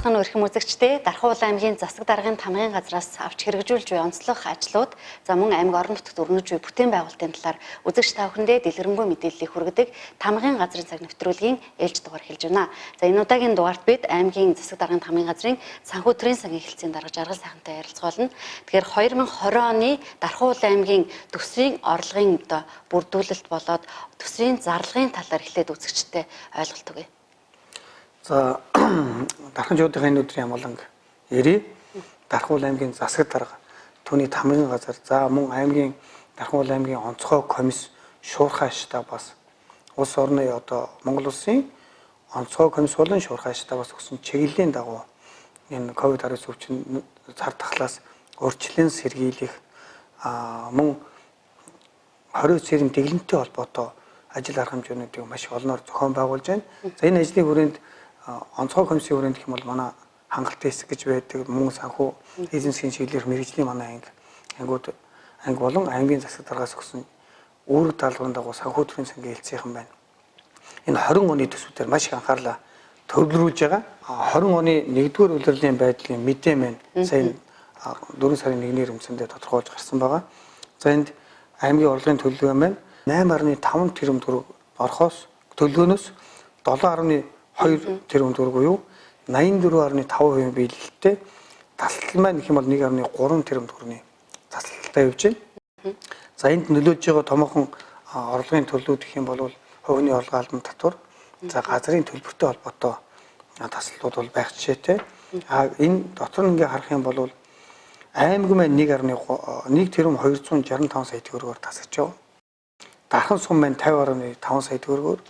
онцгой өрхөм үзэгчдээ Дархан аймгийн засаг даргын тамгын газраас авч хэрэгжүүлж буй онцлог ажлууд за мөн аймаг орон нутагт өрнөж буй бүтээн байгуулалтын талаар үзэгч та бүхэндээ дэлгэрэнгүй мэдээллийг хүргэдэг тамгын газрын цаг нэвтрүүлгийн ээлж дугаар эхэлж байна. За энэ удаагийн дугаарт бид аймгийн засаг даргын тамгын газрын санхүү төрийн сангийн хэлтсийн дарга жаргал сайхантай ярилцгаулна. Тэгэхээр 2020 оны Дархан аймгийн төсвийн орлогын одоо бүрдүүлэлт болоод төсвийн зарлагын талаар эхлээд үзэгчтэй ойлголт өгье. За Дархан жуудын энэ өдрийн амгаланг ирээ Дархан аймгийн засаг дарга түүний тамгын газар за мөн аймгийн Дархан аймгийн онцгой комисс шуурхай штабаас улс орны одоо Монгол улсын онцгой комисс болон шуурхай штабаас өгсөн чиглэлийн дагуу энэ ковид-19 өвчин цар тахлаас урьдчилан сэргийлэх мөн 20 цэрийн дэглэмтэй холбоотой ажил арга хэмжээнүүдийг маш олноор зохион байгуулж байна. За энэ ажлын хүрээнд онцгой комиссийн хүрээнд гэх юм бол манай хангалттай хэсэг гэж байдаг мөн санхүү эзэнсгийн чиглэлээр мэрэгжлийн манай анги болон аймгийн засаг даргаас өгсөн үүрэг даалгаврын дагуу санхүү төрийн сангийн хэлтсийнхэн байна. Энэ 20 оны төсвүүдээр маш их анхаарлаа төвлөрүүлж байгаа. 20 оны 1-р улирлын байдлын мэдээ маань сая 4 сарын 1-ний өмсөндөө тодорхойлж гарсан байгаа. За энд аймгийн орлогын төлөвлөгөө маань 8.5 тэрбум төгрөг орохоос төлөвлөгөөнөөс 7.2 тэрбум төгрөг буюу 84.5% биелэлттэй тасалбал маань гэх юм бол 1.3 тэрбум төгрөгийн тасалбалтай явж байна. За энд нөлөөлж байгаа томоохон орлогын төлөвлөлт гэх юм бол хувийн орлогын албан татвар за газрын төлбөртэй холбоотой тасалбалууд бол байх жишээтэй. Энэ дотор нь ингээ харах юм бол аймаг маань 1 тэрбум 265 сая төгрөгөөр тасагч байгаа. Дархан сум маань 50.5 сая төгрөгөөр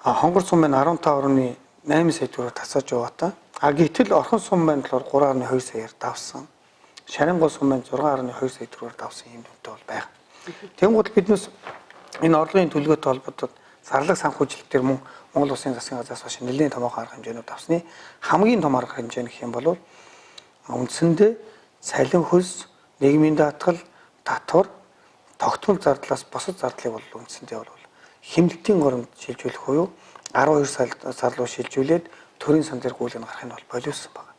хонгор сум маань 15.8 сая төгрөгөөр тасаж яваатай. Гэтэл орхон сум маань болохоор 3.2 саяар давсан. Шарингол сум маань 6.2 сая төгрөгөөр давсан юм дүнтэй бол байна. Тэнгууд биднээс энэ орлогын төлөвлөгөөтэй холбоотой зарлаг санхүүжилтээр мөн Монгол Улсын засгийн газраас хойш нэлээд томоохон арга хэмжээнүүд авсны хамгийн том арга хэмжээ гэх юм бол үндсэндээ цалин хөлс, нийгмийн даатгал, татвар, тогтмол зардлаас босод зардлыг бол үндсэндээ бол хэмнэлтийн горонд шилжүүлэх буюу 12 сар руу шилжүүлээд төрийн сан дээр гүйлгэн гарахыг бол боловсон байна.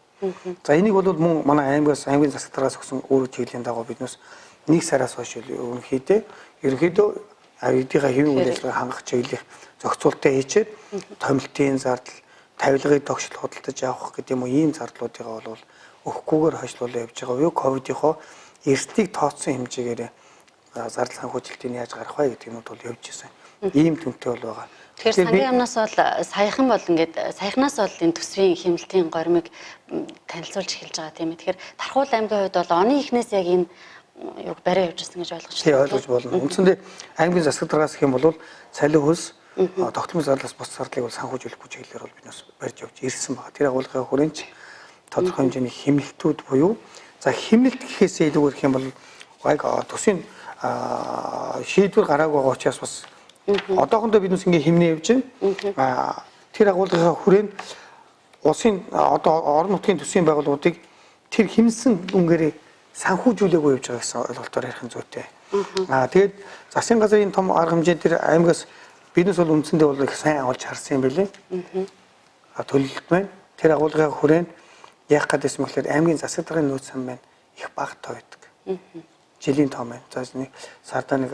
За энийг бол мөн манай аймгийн засаг даргаас өгсөн үүрэг чиглэлийн дагуу биднээс 1 сараас хойш ерөнхийдөө эдийн хэвийн үйл ажиллагааг хангах чиглэх зохицуултаа хийчихэд томилтын зардал, тавилгыг тогтшил худалдаж авах гэдэг юм уу ийм зардлуудыг бол өгөхгүйгээр хойшлуулж явж байгаа юу ковидынхоо эрсдийг тооцсон хэмжээгээр зардал санхүүжилтийг яаж гарах вэ гэдэг юмуд бол явж ирсэн. Ийм түнтэй бол байгаа. Тэгэхээр сангийн амнаас бол саяхан бол ингээд саяхнаас бол энэ төсвийн хэмнэлтийн горимыг танилцуулж эхэлж байгаа тийм ээ. Тэгэхээр Дархан аймгийн хувьд бол оны эхнээс яг энэ юг барай явж ирсэн гэж ойлгож байна. Тийм ойлгож болно. Үндсэндээ аймгийн засаг даргаас гэх юм бол цалин хөлс тогтмол зарлаас бос зардлыг бол санхүүжүүлэхгүй чиглэлээр бол биднээс барьж явж ирсэн байна. Тэр агуулгын хүрээнд тодорхой хэмжээний хэмнэлтүүд буюу за хэмнэлт гэхээсээ илүүгээр гэх юм бол төсвийн шийдвэр гараагүй байгаа учраас бас одоохондоо биднээс ингээ хэмнээ явж байна. Тэр агуулгын хүрээнд улсын одоо орон нутгийн төсвийн байгууллагуудыг тэр хэмнэлсэн дүнгээрээ санхүүжүүлээгүй явж байгаа гэсэн ойлголтоор ярих нь зүйтэй. Тэгээд засгийн газрын том арга хэмжээ тэр аймгаас биднээс бол үндсэндээ бол их сайн олж харсан юм билээ. Төлөлт маань тэр агуулгын хүрээнд яах гэдсэн мэхээр аймгийн засаг даргын нөөц сан маань их багатай байдаг. Жилийн тоо маань за сардаа нэг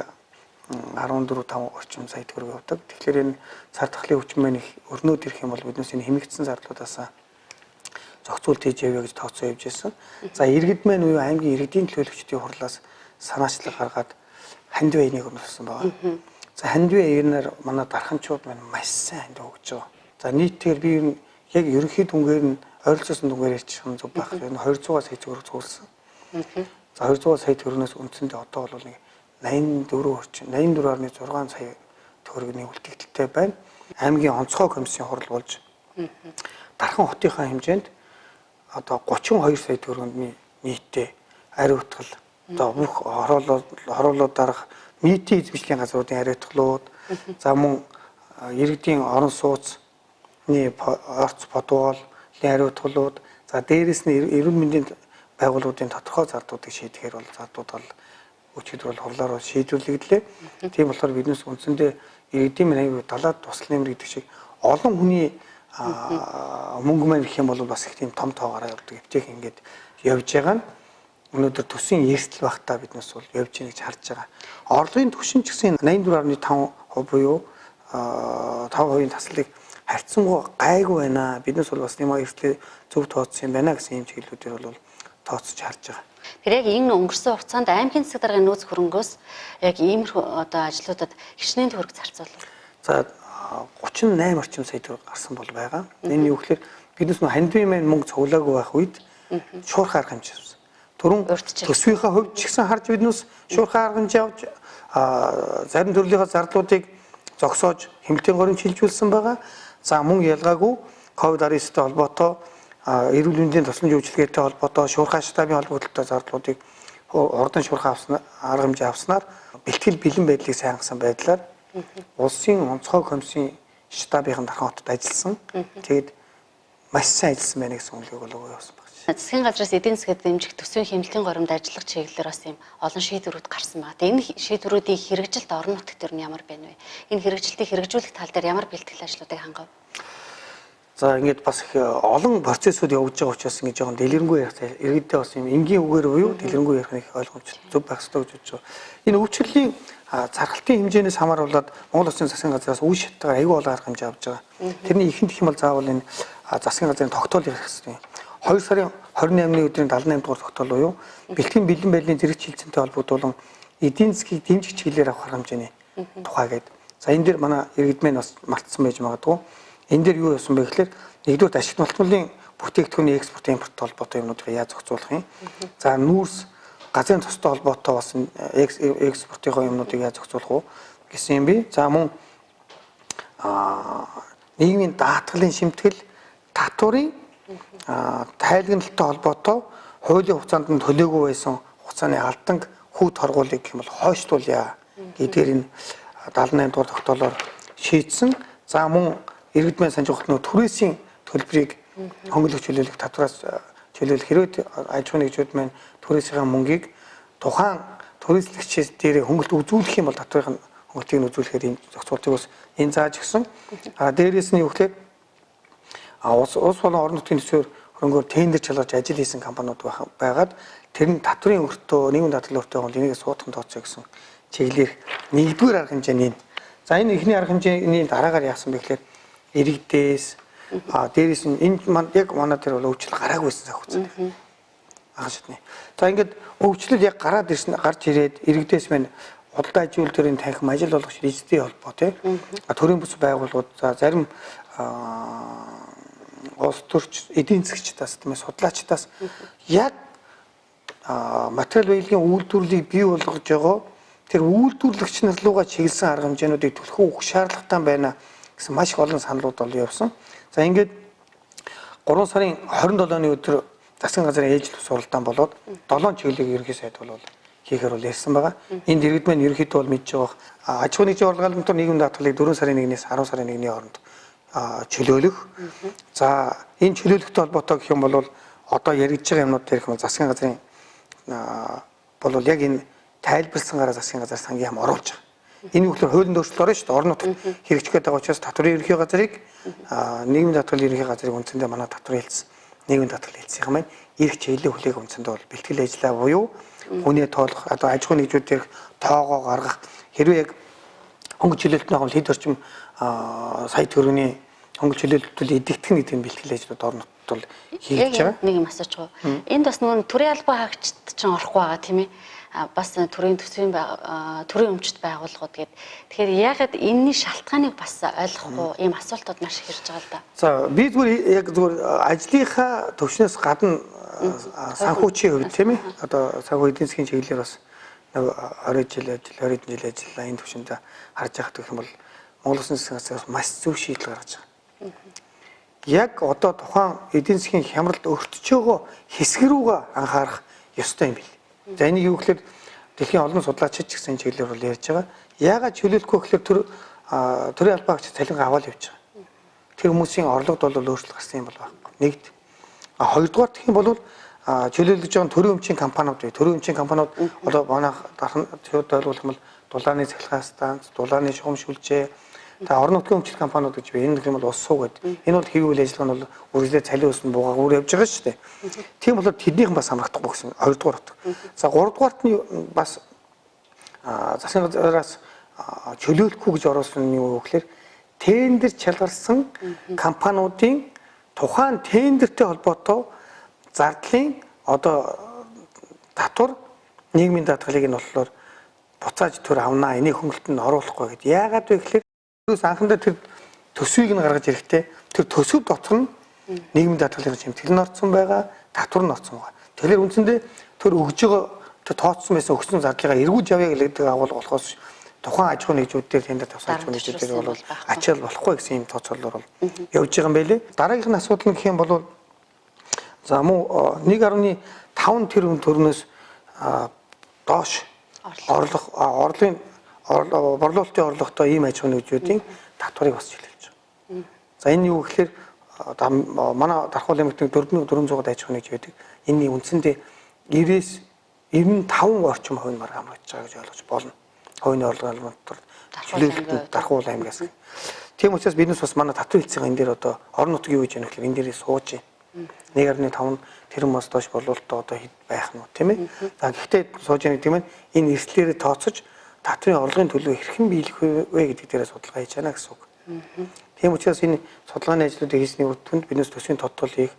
14-5 орчим сая төгрөг явдаг. Тэгэхээр энэ цар тахлын хүчин маань их өрнөд ирэх юм бол биднээс энэ хэмэгдсэн зардлуудаас зохицуулт хийж явъя гэж тооцоо явж байсан. За иргэд маань уу аймгийн иргэдийн төлөөлөгчдийн хурлаас санаачлаг гаргаад ханд байныг өрнөсөн байгаа. За ханд байнаар манай дарханчууд маань маш сайн ханд өгч байгаа. За нийтээр би яг ерөнхий дүнгээр нь ойролцоосон дүнгээр ярьчих нь зөв байх. Энэ 200 сая төгрөг зөөлсөн. За 200 сая төгрөгнөөс үндсэндээ одоо бол нэг 84 сая төгрөгийн үлдэгдэлтэй байна. Аймгийн онцгой комиссийн хурал болж Дархан хотынхаа хэмжээнд одоо 32 сая төгрөгийн нийтээ ариу утгал одоо бүх хороолоод дарах нийтийн эзэмшлийн газруудын ариу утгалууд за мөн иргэдийн орон сууцны орц подвол ариу утгалууд за дээрэс нь эрүүл мэндийн байгууллагуудын тодорхой зардуудыг шийдэхээр бол зардууд бол өчигдөр бол хурлаар шийдвэрлэгдлээ. Тийм болохоор биднээс үндсэндээ иргэдийн аюул далаад тусал нэмэр гэдэг шиг олон хүний мөнгө маань гэх юм бол бас их тийм том тоогоороо явдаг. Эвтэйх ингээд явж байгаа нь өнөөдөр төсвийн эрсдэл багтаа биднээс бол явж байгаа гэж харж байгаа. Орлогын түвшин ч гэсэн 84.5% буюу 5% таслыг харьцангуй гайгүй байна. Биднээс бол бас нэм эрсдэл зөв тооцсон юм байна гэсэн юм чиглэлүүдээр бол тооцож харж байгаа. Тэр яг энэ өнгөрсөн хугацаанд аймгийн засаг даргын нөөц хөрөнгөөс яг иймэрхүү одоо ажлуудад хичнээн төгрөг зарцуулав. За 38 орчим сая төгрөг гарсан бол байгаа. Энэ юу гэхээр биднес нөө хандивын маань мөнгө цуглаагүй байх үед шуурхай арга хэмжээ авсан. Түрүүн төсвийнхаа хувьд ч гэсэн харж биднес шуурхай арга хэмжээ авч зарим төрлийнхаа зардлуудыг зогсоож хэмнэлтийн горимж шилжүүлсэн байгаа. За мөн ялгаагүй COVID-19-тэй холбоотой эрүүл мэндийн тусламж үйлчилгээтэй холбоотой шуурхай штабын холбоотой зардлуудыг урдан шуурхай арга хэмжээ авснаар бэлтгэл бэлэн байдлыг сайнгасан байдлаар улсын онцгой комиссийн штабын дархан хотод ажилласан. Тэгээд маш сайн ажилласан байна гэсэн үнэлгээг бол өгөө явуулсан байна. Засгийн газраас эдийн засгад дэмжих төсвийн хэмнэлтийн горимд ажиллах чиглэлээр бас юм олон шийдвэрүүд гарсан байна. Тэгээд энэ шийдвэрүүдийн хэрэгжилт орон нутгт төр нь ямар байна вэ? Энэ хэрэгжилтийг хэрэгжүүлэх тал дээр ямар бэлтгэл ажлуудыг хангав? За ингээд бас их олон процессууд явж байгаа учраас ингээд жоохон дэлгэрэнгүй ярих иргэдээ бас юм энгийн үгээр буюу дэлгэрэнгүй ярих нэг ойлгомжтой зөв байх хэрэгтэй гэж бодож байна. Энэ үйлчлэлийн зархалтын хэмжээнээс хамааруулаад Монгол Улсын засгийн газраас үе шаттайгаар аюул арга хэмжээ авч байгаа. Тэрний ихэнд гэх юм бол заавал энэ засгийн газрын тогтоол ярих хэрэгтэй. 2 сарын 28-ны өдрийн 78 дугаар тогтоол буюу бэлтгэн бэлэн байдлын зэрэг чиглэлцэнтэй холбогдуулан эдийн засгийг дэмжих чиглэлээр авах арга хэмжээний тухай гэдэг. За энэ дээр манай иргэд мэн бас мартсан байж магадгүй. Энэ дээр юу яасан бэ гэхээр нэгдүгээр ашигт малтмалын бүтээгдэхүүний экспорт импорт холбоотой юмнуудыг яаж зохицуулах юм. За нүүрс газрын тостой холбоотой бас экспортын юмнуудыг яаж зохицуулах вэ гэсэн юм би. За мөн нийгмийн даатгалын шимтгэл татварын тайлгналтай холбоотой хуулийн хугацаанд нь төлөөгүй байсан хугацааны алданг хүү торгуулийг гэх юм бол хойшлуулъя гэдгээр энэ 78 дугаар тогтоолоор шийдсэн. За мөн иргэд маань санаж байгаа түрээсийн төлбөрийг хөнгөлөх чөлөөлөх татвараас чөлөөлөх хэрэг аж ахуйн нэгжүүд маань түрээсийн мөнгийг тухайн түрээслэгчээс дээр хөнгөлт үзүүлэх юм бол татварын хөнгөлтийг үзүүлэхээр энэ зохицуултыг бас энэ зааж гисэн. Дээрээс нь юу гэхээр улс болон орон нутгийн төсвөөр хөрөнгөөр тендер чалгаж ажил хийсэн компаниуд байгаад тэр нь татварын өртөө нийгмийн даатгалын өртөө бол энийг суудхан тооцоо гэсэн чиглэлээр нэгдүгээр арга хэмжээ нь. За энэ ихний арга хэмжээний дараагаар яасан бэ гэхээр иргэдээс дээрээс нь энэ яг манай дээр бол өвчлөл гараагүйсэн санхүүцэн. Агшидны. За ингээд өвчлөл яг гараад ирсэн гарч ирээд иргэдээс мань худалдаа аж үйлдвэрийн танхим ажил болгогч эзэдийн холбоо тийм төрийн бүс байгууллагууд за зарим улс төрч эдийн засгчдаас тийм судлаачдаас яг материал баялагын үйлдвэрлэлийг бий болгож байгаа тэр үйлдвэрлэгч нар руугаа чиглэсэн арга хэмжээнүүдийг төлөх үх шаардлагатай байна гэсэн маш их олон саналууд бол явсан. За ингээд 3 сарын 27-ны өдөр засгийн газрын ээжлэл суралдаан болоод 7 чиглэлийг ерөнхий сайд бол хийхээр бол ярьсан байгаа. Энд иргэд маань ерөнхийдөө бол мэдж байгаа. Аж ахуйн нэгжийн урлагийн хамтар нийгмийн даатгалыг 4 сарын 1-ээс 10 сарын 1-ний хооронд чөлөөлөх. За энэ чөлөөлөхтэй холбоотой гэх юм бол одоо яригдж байгаа юмнууд дээр их засгийн газрын бол яг энэ тайлбарлсан гараа засгийн газар сангийн хам оруулж байгаа. Энэ үгээр хуулийн өөрчлөлт орно шүү дээ. Орон нутагт хэрэгжих гэдэг учраас татварын ерөнхий газрыг нийгмийн даатгалын ерөнхий газрыг үндсэндээ манай татварын хэлсэн нийгмийн даатгалын хэлсийн маань эрх чиглэлийн хүлээг үндсэндээ бол бэлтгэл ажиллаа буюу хүний тоолох одоо аж ахуйн нэгжүүд дээрх тоогоо гаргах хэрвээ яг хөнгө чөлөөлтний хоол хэд орчим сая төгрөгийн хөнгө чөлөөлөлтөд эдэгдэх нэг тийм бэлтгэл ажлууд орон нутагт бол хийж байгаа. Нэг юм асууж байгаа. Энд бас нөгөө төрийн албан хаагчид ч орохгүй байгаа тийм ээ. Бас төрийн төсвийн төрийн өмчт байгууллагууд гээд тэгэхээр яагаад энэний шалтгааныг бас ойлгохгүй ийм асуултууд маш их ирж байгаа л да. За би зүгээр яг зүгээр ажлынхаа төвшнөөс гадна санхүүчийн хувьд тийм ээ одоо санхүү эдийн засгийн чиглэлээр бас 20 жил ажил 20 жил ажиллаа энэ төвшөнд харж яхад гэх юм бол Монгол Улсын засгийн газраас маш зөв шийдэл гаргаж байгаа. Яг одоо тухайн эдийн засгийн хямралд өртөж байгаа хэсэг рүүгээ анхаарах ёстой юм бил. За энийг юу гэхээр дэлхийн олон судлаачид ч гэсэн чиглэлээр бол ярьж байгаа. Яагаад чөлөөлөхгүй гэхээр төрийн албаагч цалин аваад явж байгаа. Тэр хүмүүсийн орлогод бол өөрчлөлт гарсан юм бол байхгүй. Нэгд. Хоёрдугаар гэх юм бол чөлөөлж байгаа төрийн өмчийн компаниуд бай. Төрийн өмчийн компаниуд одоо манай дархан шууд ойлгуулах юм бол дулааны цахилгаан станц, дулааны шугам шүлжээ, Тэгээ орон нутгийн өмчлөх компаниуд гэж байна. Энэ гэх юм бол ус суу гэдэг. Энэ бол хэвийн үйл ажиллагаа нь бол үргэлжлээ цалин өснө буугаагаар явж байгаа шүү дээ. Тийм болохоор тэднийхэн бас хамрагдахгүй гэсэн 2 дугаар утга. За 3 дугаарт нь бас засгийн газраас чөлөөлөхгүй гэж оруулсан нь юу гэхээр тендер чалгарсан компаниудын тухайн тендертэй холбоотой зардлын одоо татвар нийгмийн даатгалыг нь болохоор буцааж төр авнаа энийг хөнгөлтөнд оруулахгүй гэдэг. Яагаад вэ гэхээр анхандаа тэр төсвийг нь гаргаж ирэхдээ тэр төсөв дотор нь нийгмийн даатгалын чимтгэл нь орцсон байгаа, татвар нь орцсон байгаа. Тэгэхээр үндсэндээ тэр өгж байгаа тэр тооцсон байсан өгсөн зардлыгаа эргүүлж авъя гэдэг агуулга болохоос тухайн аж ахуйн нэгжүүд дээр тендер тавьсан аж ахуйн нэгжүүд дээр бол ачаал болохгүй гэсэн юм тооцоололоор бол явж байгаа юм байлээ. Дараагийнх нь асуудал нь гэх юм бол за мөн 1.5 тэрбум төгрөгнөөс доош борлуулалтын орлоготой ийм аж ахуйн нэгжүүдийн татварыг бас чиглүүлж байгаа. За энэ юу гэхээр манай Дархуул аймагт 4400 аж ахуйн нэгж байдаг. Энэний үндсэндээ 95 орчим хувь нь марга хамрагдаж байгаа гэж ойлгож болно. Хувийн орлогын дотор чөлөөлөлтөнд Дархуул аймагаас. Тийм учраас биднес бас манай татвар хэлцээгээ энэ дээр одоо орон нутгийн юу гэж яах вэ? Энэ дээрээ сууж байна. 1.5 тэрбумаас доош борлуулалтаа одоо хэд байх нь тийм ээ. За гэхдээ сууж яах гэдэг нь энэ эрсдлээрээ тооцож татварын орлогын төлөв хэрхэн биелэх вэ гэдэг дээрээ судалгаа хийж байна гэсэн үг. Тийм учраас энэ судалгааны ажлуудыг хийсний үр дүнд биднес төсвийн тодтол хийх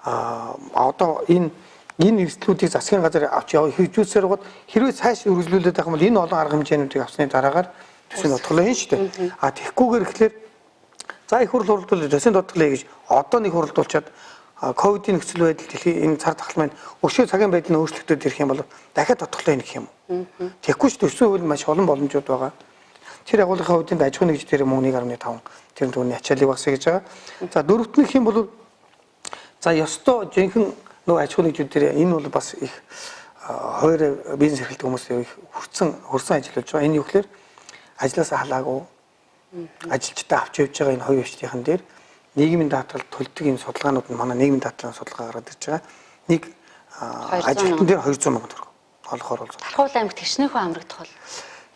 одоо энэ эрсдлүүдийг засгийн газар авч явах хэрэгжүүлсээр гот хэрвээ цааш үргэлжлүүлээд байх юм бол энэ олон арга хэмжээнүүдийг авсны дараагаар төсвийн тодтол хийн шүү дээ. Тэгхгүйгээр ихлээр за их хурл хуралдуулж төсвийн тодтол гэж одоо нэг хуралдуулчаад ковидын нөхцөл байдал дэлхийн энэ цар тахал маань өшөө цагийн байдлын өөрчлөлтөд ирэх юм бол дахиад тодтолоо гэх юм уу? Тэгэхгүй ч төсвийн хууль маш олон боломжууд байгаа. Тэр агуулгын хувьд аж ахуйн нэгж дээр мөн 1.5 тэр төвний ачааллыг багсаа гэж байгаа. За дөрөвт нь гэх юм бол за ёстой жинхэнэ нөө аж ахуйн нэгжүүд дээр энэ бол бас их хоёр бизнес эрхлэлт хүмүүсийн их хөрсөн ажиллаж байгаа. Энэ юу гэхээр ажлаасаа халаагүй ажилчдаа авч явж байгаа энэ хоёр өвчтийн дээр нийгмийн даатгал төлдөг энэ судалгаанууд нь манай нийгмийн даатгалын судалгаа гараад ирж байгаа. Нэг ажилтан дээр 200 сая төгрөг олохоор бол Дархуул аймагт хэрчнийхөө хамрагдах бол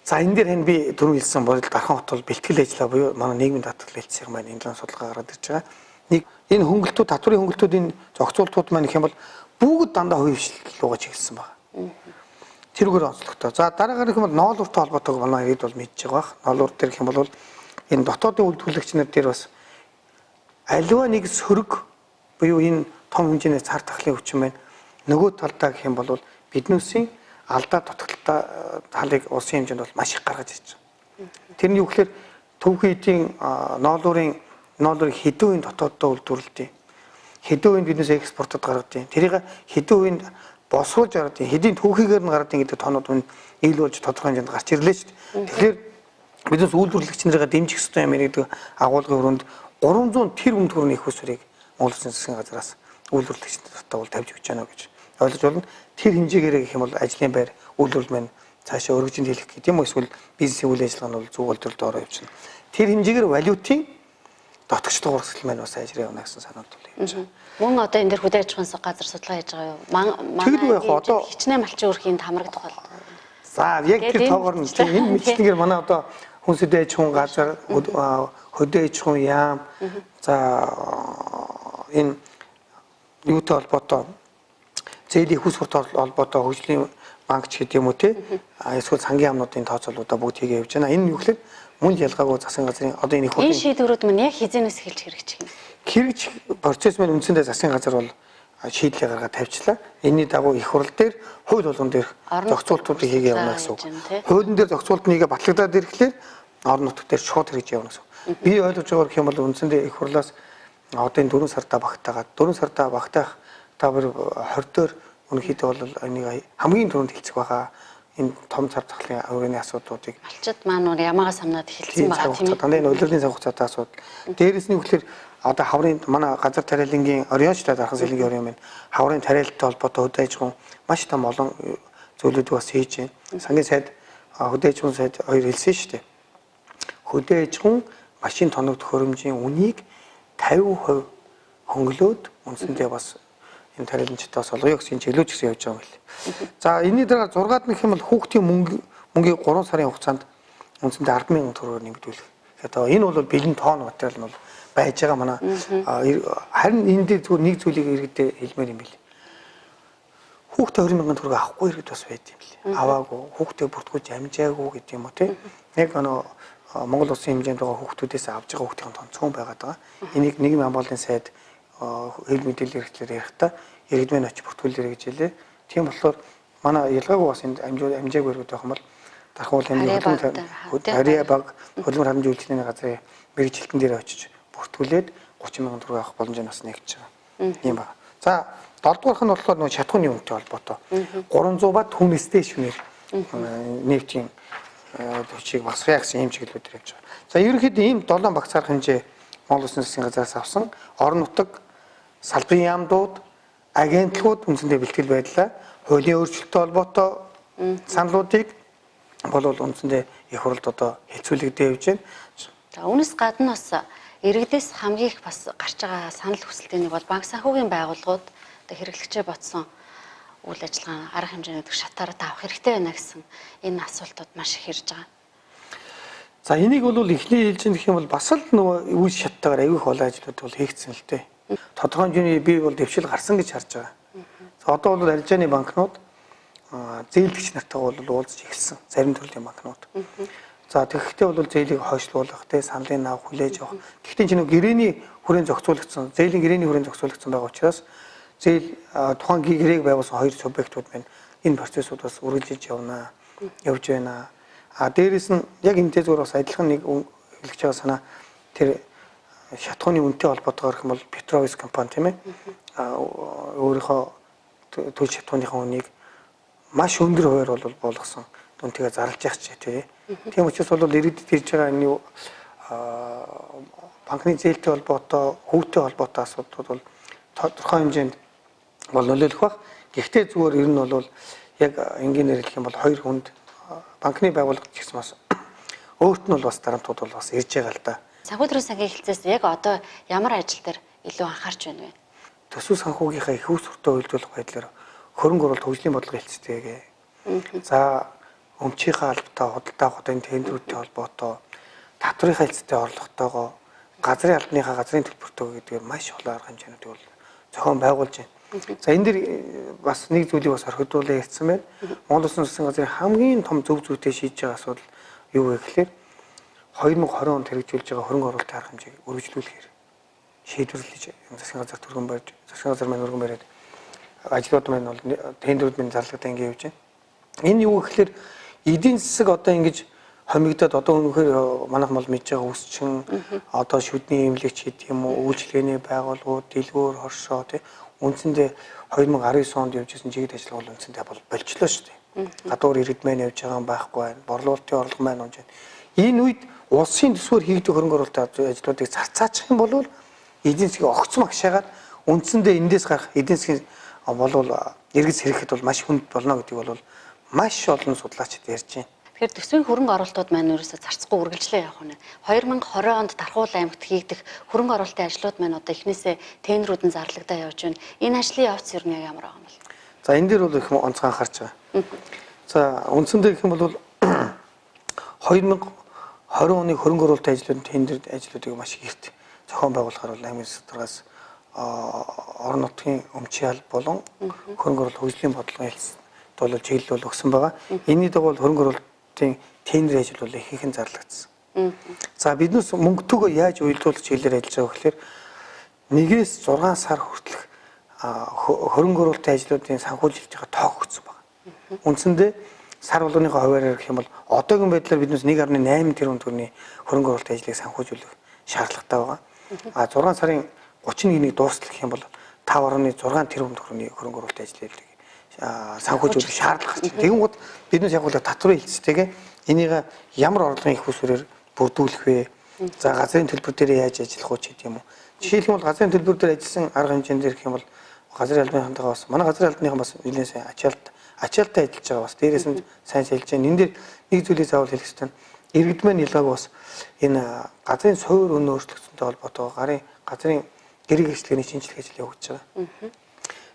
за энэ дээр хэн би түрүү хэлсэн бол Дархан хот бол бэлтгэл ажиллаа буюу манай нийгмийн даатгал хэлцээг маань энэ судалгаа гараад ирж байгаа. Нэг энэ хөнгөлтүүд татварын хөнгөлтүүдийн зохицуултууд маань гэх юм бол бүгд дандаа хувийн хвшлэл руугаа чиглэсэн байна. Тэрүүгээр онцлогтой. За дараагаар гэх юм бол ноолууртай холбоотойг манай иргэд бол мэдж байгаа бах. Ноолуур дээр гэх юм бол энэ дотоодын үйлдвэрлэгчнэр дээр бас аливаа нэг сөрөг буюу энэ том хэмжээний цар тахлын хүчин байна. Нөгөө талдаа гэх юм бол биднээсийн алдаа дутагдлаа талыг улсын хэмжээнд бол маш их гаргаж ирж байгаа. Тэр нь юу гэхээр төвхөн эдийн ноолуурыг хэдэн үеийн дотооддоо үйлдвэрлэдэг. Хэдэн үеийн биднээс экспортод гаргадаг. Тэрийг хэдэн үеийн босгуулж гаргадаг. Хэдийн төвхийгээр нь гаргадаг гэдэг тоонууд нь ил болж тодорхой хэмжээнд гарч ирлээ шүү дээ. Тэгэхээр биднээс үйлдвэрлэгч нарыг дэмжих ёстой юм гэдэг агуулгын өрөөнд 300 тэрбум төгрөгийн их усрыг Монгол Улсын засгийн газраас үйлдвэрлэгчдэд бол тавьж өгч байна гэж ойлгож байна. Тэр хэмжээгээр гэх юм бол ажлын байр үйлдвэрлэл маань цаашаа өргөжинд хэлэх гэдэг юм уу эсвэл бизнесийн үйл ажиллагаа нь бол зөв үйлдвэрлэлд ороо явчихна. Тэр хэмжээгээр валютын дотгочлог урсгал маань бас ажраа явна гэсэн санаад бол явж байгаа. Мөн одоо энэ дэр хөдөө аж ахуйн газар судалгаа хийж байгаа юу? Манай хичнээн малчин өрхийн хамрагдах бол. За яг тэр тоогоор нь энэ мэдлэгээр манай одоо хүнс хөдөө аж ахуйн газар хөдөө аж ахуйн яам за энэ юутай холбоотой зээлийн хүс хүрт холбоотой хөгжлийн банк ч гэдэг юм уу те эсвэл сангийн яамнуудын тооцоолуудаа бүгд хийгээ явж байна. Энэ юу гэхээр мөн ялгаагүй засгийн газрын одоо энэ их энэ шийдвэрүүд мань яг хизэнээс эхэлж хэрэгжих юм. Хэрэгж процесс маань үндсэндээ засгийн газар бол шийдлээ гаргаад тавьчлаа. Энэний дагуу их хурл дээр хууль болгон дээр зохицуултуудыг хийгээ явна гэсэн үг. Хуулийн дээр зохицуулт нэгээ батлагдаад ирэхлээр орон нутг дээр шууд хэрэгж явна гэсэн үг. Би ойлгож байгаа гэх юм бол үндсэндээ их хурлаас одоо энэ 4 сартаа багтаагаад 4 сартаа багтаах та бүр 20 дээр өнөөхдөө бол энийг хамгийн түрүүнд хэлцэх байгаа. Энэ том цар тахлын өрөөний асуудлуудыг малчид маань ямаагаас хамнаад эхэлсэн байгаа тийм ээ. Дандаа энэ улирлын санхүүцаатай асуудал. Дээрээс нь үгээр одоо хаврын манай газар тариалангийн ориончтой дархан сэлэнгийн орон маань хаврын тариалалтай холбоотой хөдөө аж ахуйн маш том олон зүйлүүд бас хийж байна. Сангийн сайд хөдөө аж ахуйн сайд хоёр хэлсэн шүү дээ. Хөдөө аж ахуйн машин тоног төхөөрөмжийн үнийг 50% хөнгөлөөд үндсэндээ бас энэ тариаланчдаас олгоё гэсэн чиглүүлж гэсэн явж байгаа юм байна. За энэний дараа 6-ад нэг юм бол хүүхдийн мөнгийг 3 сарын хугацаанд үндсэндээ 10,000 төгрөгөөр нэмэгдүүлэх Одоо энэ бол бэлэн тоон материал нь бол байж байгаа манай. Харин энэ дээр зүгээр нэг зүйлийг иргэдээ хэлмээр юм бэл. Хүүхдээ 20,000 төгрөг авахгүй иргэд бас байд юм бэл. Аваагүй, хүүхдээ бүртгүүлж амжаагүй гэдэг юм уу тий. Яг Монгол улсын хэмжээнд байгаа хүүхдүүдээс авж байгаа хүүхдийн тонцгон байгаад байгаа. Энийг нийгмийн хамгааллын сайд хэл мэдээлэл хэрэгтлээр ярихдаа иргэдмэн очиж бүртгүүлээрэй гэж хэлээ. Тийм болохоор манай ялгаагүй бас энд амжаагүй иргэд байх юм бол Дархан аймгийн Ариа баг хөдөлмөр харамжийн үйлчлэлийн газрын мэргэжилтэн дээр очиж бүртгүүлээд 30,000 төгрөг авах боломж нь бас нэгж байгаа. Ийм байна. За 7 дугаарх нь болохоор нөгөө шатхууны үнэтэй холбоотой 300 ба түүнээс дээш үнээр нефтийн төчийг бас реакцийн ийм чиглэлүүд явж байгаа. За ерөнхийдөө ийм 7 багцаар хэмжээ Монгол Улсын засгийн газраас авсан орон нутаг салбарын яамдууд агентлагууд үндсэндээ бэлтгэл байдлаа хуулийн өөрчлөлттэй холбоотой саналуудыг бол үндсэндээ их хурлд одоо хэлцүүлэгдэж явж байна. За үүнээс гадна бас иргэдээс хамгийн их бас гарч байгаа санал хүсэлтийн нэг бол банк санхүүгийн байгууллагууд одоо хэрэглэгчээ ботсон үйл ажиллагаа арга хэмжээний шатаараа авах хэрэгтэй байна гэсэн энэ асуултууд маш их ирж байгаа. За энийг бол эхний хэлж гэх юм бол бас л нөгөө үйл шаттайгаар аягүй их олон ажлууд бол хийгдсэн л дээ. Тодорхой хэмжээний бий бол дэвшил гарсан гэж харж байгаа. За одоо бол арилжааны банкнууд зээлдэгч нартайгаа бол уулзж эхэлсэн. Зарим төрлийн банкнууд. За тэгэхдээ бол зээлийг хойшлуулах, саналын авах, хүлээж авах. Тэгэхдээ чинь гэрээний хүрээнд зохицуулагдсан, зээлийн гэрээний хүрээнд зохицуулагдсан байгаа учраас зээл тухайн гэрээг байгуулсан хоёр субъектууд байна. Энэ процессыг бас үргэлжлэж явна, явж байна. Дээрээс нь яг энэтэй зүгээр бас адилхан нэг хэлж байгаа санаа тэр шатхууны үнэтэй холбоотойгоор гэх юм бол Петровис компани тийм ээ. Өөрийнхөө төл шатхууныхаа үнийг маш өндөр хуваар бол болгосон. Дүнтэйгээ зарлж явах ч тий. Тийм учраас бол иргэдэд ирж байгаа энэ банкны зээлтэй холбоотой, хүүтэй холбоотой асуудлууд бол тодорхой хэмжээнд бол нөлөөлөх баг. Гэхдээ зүгээр ер нь бол яг энгийнээр хэлэх юм бол хоёр хүнд банкны байгууллага ч гэсэн бас өөрт нь бол бас дарамтууд бол бас ирж байгаа л да. Санхүүдрийн сангийн хэлцээс яг одоо ямар ажил дээр илүү анхаарч байна вэ? Төсөв санхүүгийнхаа их үүсвэртэй уялдуулах байдлаар хөрөнгө оруулалт хөгжлийн бодлого хэлцээгээ. За өмчийнхаа албатай худалдаа авах энэ тендерүүдтэй холбоотой татврынхаа хэлцээтэй орлоготойгоо газрын албаныхаа газрын төлбөртөө гэдгээр маш олон арга хэмжээнүүдийг бол зохион байгуулж байна. За энэ дэр бас нэг зүйлийг бас орхидуулаа ярьсан байна. Монгол Улсын засгийн газрын хамгийн том зөв зүйтэй шийдэж байгаа асуудал юу вэ гэхээр 2020 онд хэрэгжүүлж байгаа хөрөнгө оруулалтын арга хэмжээг үргэлжлүүлэхээр шийдвэрлэж засгийн газар түргэн барьж засгийн газар маань өргөн бариад ажлууд маань бол тендерүүд маань зарлагдаа ингэ явж байна. Энэ юу гэхээр эдийн засаг одоо ингэж хомигдоод одоо өнөхөр манайх бол мэдж байгаа үсчин одоо шүдний эмнэлэгч гэдэг юм уу үйлчлэгээний байгууллагууд дэлгүүр хоршоо тий үндсэндээ 2019 онд явж исэн чиглэл ажиллагаа бол үндсэндээ бол болчихлоо шүү дээ. Гадуур иргэд маань явж байгаа юм байхгүй байна. Борлуулалтын орлого маань унж байна. Энэ үед улсын төсвөр хийгдэх хөрөнгө оруулалтын ажлуудыг зарцаачих юм бол эдийн засгийн огцом агшаагаад үндсэндээ эндээс гарах эдийн засгийн болвол иргэд сэрэхэд бол маш хүнд болно гэдгийг бол маш олон судлаачид ярьж байна. Тэгэхээр төсвийн хөрөнгө оруулалтууд маань ерөөсөө зарцахгүй үргэлжлээ явах нь. 2020 онд Дархуул аймагт хийгдэх хөрөнгө оруулалтын ажлууд маань одоо эхнээсээ тендерүүд нь зарлагдаа явж байна. Энэ ажлын явц ер нь ямар байгаа юм бэ? За энэ дээр бол их онцгой анхаарч байгаа. За үндсэндээ гэх юм бол 2020 оны хөрөнгө оруулалтын ажлуудын тендер ажлуудыг маш ихт зохион байгуулахаар бол аймгийн сэтгээс орон нутгийн өмчийн алба болон хөрөнгө оруулалт хөгжлийн бодлогын хэлцээнд бол чиглэл өгсөн байгаа. Энэний дагуу хөрөнгө оруулалтын тендер ажил бол ихэнх зарлагдсан. За биднес мөнгө төгөө яаж уялдуулах чиглэлээр ажиллаж байгаа гэхээр 1-ээс 6 сар хүртэлх хөрөнгө оруулалтын ажлуудын санхүүжилтийн тоог өгсөн байна. Үндсэндээ сар болгоныхоо хуваараар гэх юм бол одоогийн байдлаар биднес 1.8 тэрбум төгрөгийн хөрөнгө оруулалтын ажлыг санхүүжүүлэх шаардлагатай байгаа. 6 сарын 31-ний дуустал гэх юм бол 5.6 тэрбум төгрөгийн хөрөнгө оруулалтын ажлыг санхүүжүүлэх шаардлага гарч байна. Тэгэнгუთ биднес яг бол татврын хэлцээтэйгээ энийг ямар орлогын их усүрээр бүрдүүлэх вэ? За газрын төлбөр дээр яаж ажиллах вэ гэдэг юм уу? Жишээлх юм бол газрын төлбөр дээр ажилласан арга хэмжээнд дээрх юм бол газрын албаныхантайгаа бас манай газрын албаныхан бас нэлээд сайн ачаалттай ажиллаж байгаа бас дээрээс нь сайн хэлж байна. Энэ дээр нэг зүйлийг заавал хэлэх хэрэгтэй. Иргэд маань ялгааг бас энэ газрын суур үнэ өөрчлөгдсөнтэй холбоотой газрын гэрэг хэрэгслийн шинжилгээ ажил явуулж байгаа.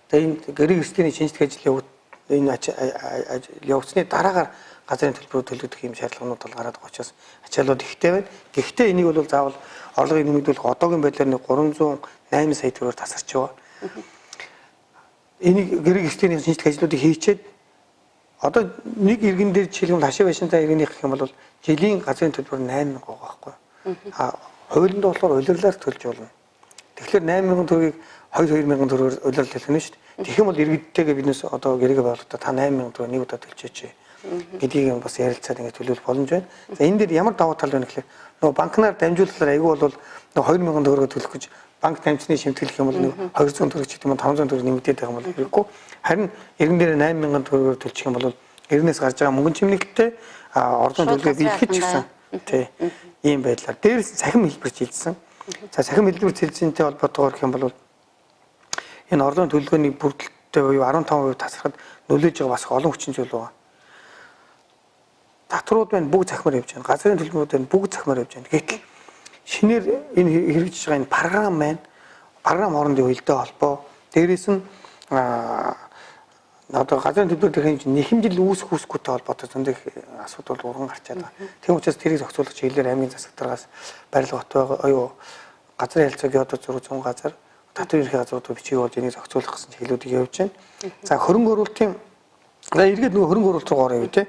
Тэгээ энэ гэрэг хэрэгслийн шинжилгээ ажил энэ явуулсны дараагаар газрын төлбөрөөр төлөгдөх юм шаардлаганууд бол гараад байгаа учраас ачааллууд ихтэй байна. Гэхдээ энийг бол заавал орлогыг нэмэгдүүлэх одоогийн байдлаар нэг 308 сая төгрөгөөр тасарч байгаа. Энийг гэрэг эсдийн шинжилгээ ажлуудыг хийчихэд одоо нэг иргэн дээр жишээлбэл хашаа байшинтай иргэний гэх юм бол жилийн газрын төлбөр 8,000 байгаа байхгүй. Хуулинд болохоор улирлаар төлж болно. Тэгэхээр 8,000 төгрөгийг 2,000 төгрөгөөр улирал төлөх нь шүү дээ. Тэгэх юм бол иргэдтэйгээ биднес одоо гэрээгээ байгуулахдаа та 8,000 төгрөг нэг удаа төлчихөөч гэдгийг бас ярилцаад ингэ төлөвлөх боломж байна. За энэ дээр ямар давуу тал байна гэхээр нөгөө банкнаар дамжуулахаар айгүй бол нөгөө 2,000 төгрөгөөр төлөх гэж банк дамжны шимтгэлэх юм бол 200 төгрөг ч гэдэг юм 500 төгрөг нэмэгдээд байгаа юм бол хэрэггүй. Харин иргэн дээр 8,000 төгрөгөөр төлчих юм бол иргэнээс гарч байгаа мөнгөн чимнэлттэй орлогын төлөвлөгөө биелэхэд ч гэсэн тий ийм байдлаар дээрээс цахим хэлбэрч хэлсэн. За цахим хэлбэрч хэлсэнтэй холбоотойгоор гэх юм бол энэ орлогын төлөвлөгөөний бүрдэлттэй буюу 15% тасрахад нөлөөж байгаа бас олон хүчин зүйл байгаа. Татварууд байна бүгд цахимаар явж байна. Газрын төлбөрүүд байна бүгд цахимаар явж байна. Гэтэл шинээр энэ хэрэгжиж байгаа энэ програм байна. Програм хоорондын уялдаа холбоо. Дээрээс нь одоо газрын төлбөрийн хэмжээ нэхэмжил үүсэх үүсэхгүйтэй холбоотой зөндөх асуудал урган гарч байгаа. Тийм учраас тэрийг зохицуулах чиглэлээр аймгийн засаг даргаас барилга бот оюу газрын хэлцээг одоо зураг зүүн газар татвар ерхий газрууд бичиг болж энийг зохицуулах гэсэн чиглэлүүдийг явуулж байна. За хөрөнгө оруулалтын эргээд нөгөө хөрөнгө оруулалт руу орё үү те.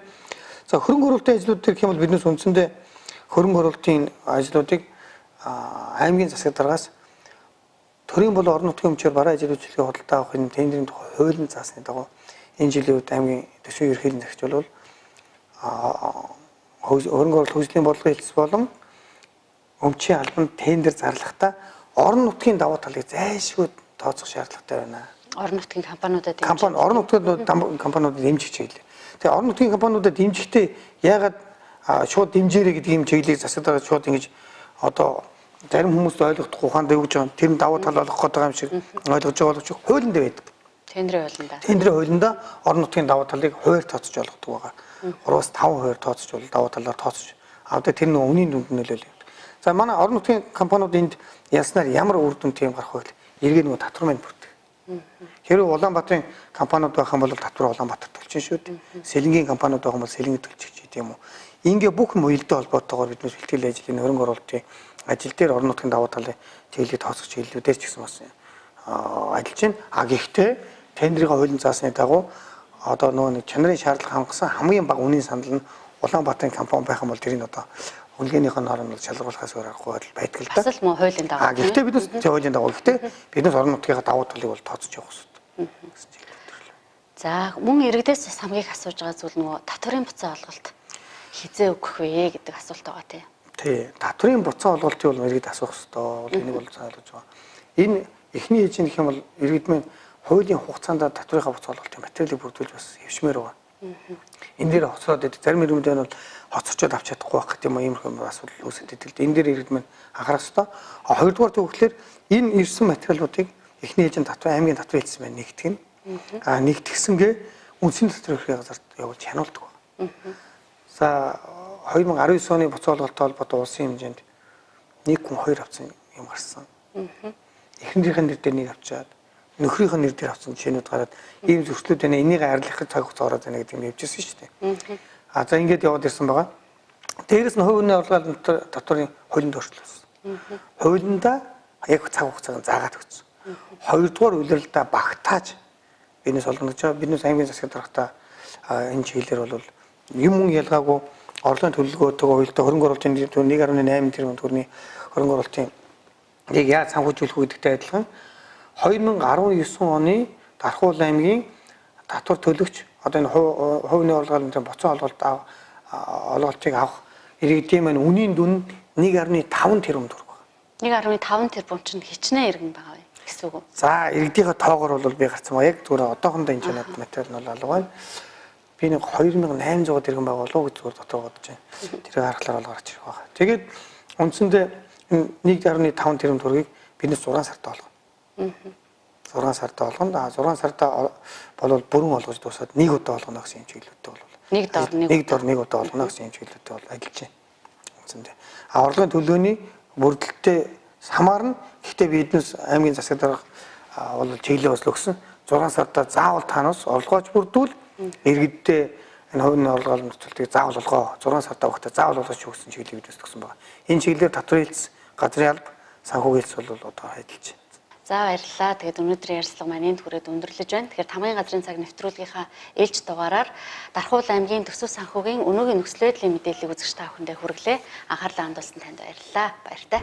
За хөрөнгө оруулалтын ажлууд төр гэх юм бол биднес үндсэндээ хөрөнгө оруулалтын ажлуудыг аймгийн засаг даргаас төрийн бол орон нутгийн хэмжээр бараа ажил үйлчлэгээ худалдаа авах энэ тендерийн тухай хуулийн заасны дагуу энэ жилийн үед аймгийн төсвийн ерөнхийлөгчийн захирч бол хөрөнгө оруулалт хөгжлийн бодлогын хэлтс болон өмчийн албанд тендер зарлахдаа орон нутгийн давуу талыг зайлшгүй тооцох шаардлагатай байна. Орон нутгийн компаниудад орон нутгийн компаниудад дэмжих чиглэл. Тэгээ орон нутгийн компаниудад дэмжихдээ яагаад шууд дэмжээрэй гэдэг юм чиглэлийг засаг дарга шууд ингэж одоо зарим хүмүүст ойлгохдохгүй ухаанд өгж байгаа. Тэр нь давуу тал олох гэдэг юм шиг ойлгож байгаа боловч хуулинд байдаг. тендерийн хуулиндаа. Тендерийн хуулиндаа орон нутгийн давуу талыг хуваар тооцож болгодог байгаа. 3-5 хуваар тооцож бол давуу талаар тооцож авдаг тэр нэг үнийн дүнд нөлөөлөв. За манай орон нутгийн компаниуд энд ялснаар ямар үр дүнтэй юм гарах вэ гэвэл эргээд нөгөө татвар маань бүрдэг. Хэрэв Улаанбаатарын компаниуд байх юм бол татвар Улаанбаатар төлчих шүү дээ. Сэлэнгийн компаниуд байх юм бол сэлэнгийн төлчих гэдэг юм уу. Ингээ бүх мөйлдөө холбоотойгоор бид бэлтгэл ажлын хөрөнгө оруулалтын ажил дээр орон нутгийн давуу талын чиглэлийг тооцох чиглэлүүдээр ч гэсэн бас ажиллаж байна. Гэхдээ тендерийн хуулийн заасны дагуу одоо нөгөө чанарын шаардлага хангасан хамгийн бага үнийн санал нь Улаанбаатарын компани байх юм бол тэрийг одоо үнэлгээнийх нь хооронд шалгаруулахаас өөр аргагүй байдаг л да. Бас л мөн хуулийн дагуу. Гэхдээ биднес хуулийн дагуу гэхдээ биднес орон нутгийн давуу талыг бол тооцож явах хэрэгтэй. За мөн иргэдээс бас хамгийн их асууж байгаа зүйл нөгөө татварын буцаа олголт хизээ өгөх вэ гэдэг асуулт байгаа тийм. Тий. Татварын буцаа олголтыг бол иргэд асуух хэрэгтэй. Энийг бол заалж байгаа. Энэ эхний ээж нь гэх юм бол иргэд минь хуулийн хугацаанд татврынхаа буцаа олголтын материалыг бүрдүүлж бас хэвшмээр байгаа. Энэ дээр хоцроод идэв. Зарим иргэнүүд нь бол хоцорчод авч чадахгүй байх гэх юм иймэрхүү асуудал үүсэж идэв. Энэ дээр иргэд минь анхаарах хэрэгтэй. Хоёрдугаар төвхлөөр энэ ирсэн материалуудыг эхний ээж нь аймгийн татвар хэлсэн байна нэгтгэх нь. Нэгтгэсэнгээ үндсэн татвар эрхлэх газарт явуулж хянуулдаг байна. За 2019 оны буцаа олголттой холбоотой улсын хэмжээнд нэг хүн 2 авсан юм гарсан. Эхнэрийнх нь нэр дээр нэг авчаад нөхрийнх нь нэр дээр авсан жишээнүүд гараад ийм зөрчлүүд байна. Энийг арилгахад цаг хугацаа ороод байна гэдэг юм явьжсэн шүү дээ. За ингээд яваад ирсэн байгаа. Дээрээс нь хувийн орлогын татварын хуулинд өөрчлөлт. Хуулиндаа яг цаг хугацааг заагаад өгсөн. Хоёрдугаар улиралдаа багтааж бизнес олгоно гэж байгаа. Бизнес аймгийн засаг даргатаа энэ чиглэлээр бол юм ялгаагүй орлогын төлөвлөгөөтэйгээ уялдаа хөрөнгө оруулалтын 1.8 тэрбум төгрөгийн хөрөнгө оруулалтын яг яаж санхүүжүүлэх гэдэгтэй адилхан 2019 оны Дархуул аймгийн татвар төлөгч одоо энэ хувийн орлогын боцоо олголтыг авах иргэдийн маань үнийн дүн 1.5 тэрбум төгрөг байна. 1.5 тэрбум чинь хичнээн иргэн байгаа гэсэн үг үү? За иргэдийнхээ тоогоор бол би гарцсан ба яг зүгээр одоохондоо энэ чанад материал нь бол алга байна. Би нэг 2800 тэрбум байгаа болов уу гэж зүгээр дотор бодож байна. Тэрийг харахаар бол гарч ирэх байгаа. Тэгээд үндсэндээ 1.5 тэрбум төгрөгийг биднес 6 сартаа олгоно. 6 сартаа олгоно. 6 сартаа бол бүрэн олгож дуусаад нэг удаа олгоно гэсэн юм чиглэлүүдтэй бол нэг дор нэг удаа олгоно гэсэн юм чиглэлүүдтэй бол ажиллаж байна. Үндсэндээ орлогын төлөөний бүрдэлттэй хамаарна. Гэхдээ биднес аймгийн засаг дарга бол чиглэлээ бас өгсөн. 6 сартаа заавал танаас орлогооч бүрдүүл иргэддээ энэ хувийн орлогын нөхцөлтийг заавал болгоо 6 сартаа багтаа заавал болгож өгсөн чиглэлийг бид өсгсөн байна. Энэ чиглэлээр татвар хэлц, газрын алба, санхүү хэлц бол одоо хайдалж байна. За баярлалаа. Тэгээд өнөөдрийн ярилцлага маань энд хүрээд өндөрлөж байна. Тэгэхээр Тамгын газрын цаг нэвтрүүлгийнхаа ээлж дугаараар Дархуул аймгийн төсөв санхүүгийн өнөөгийн нөхцөл байдлын мэдээллийг үзэгч та бүхэндээ хүргэлээ. Анхаарлаа хандуулсан танд баярлалаа. Баяртай.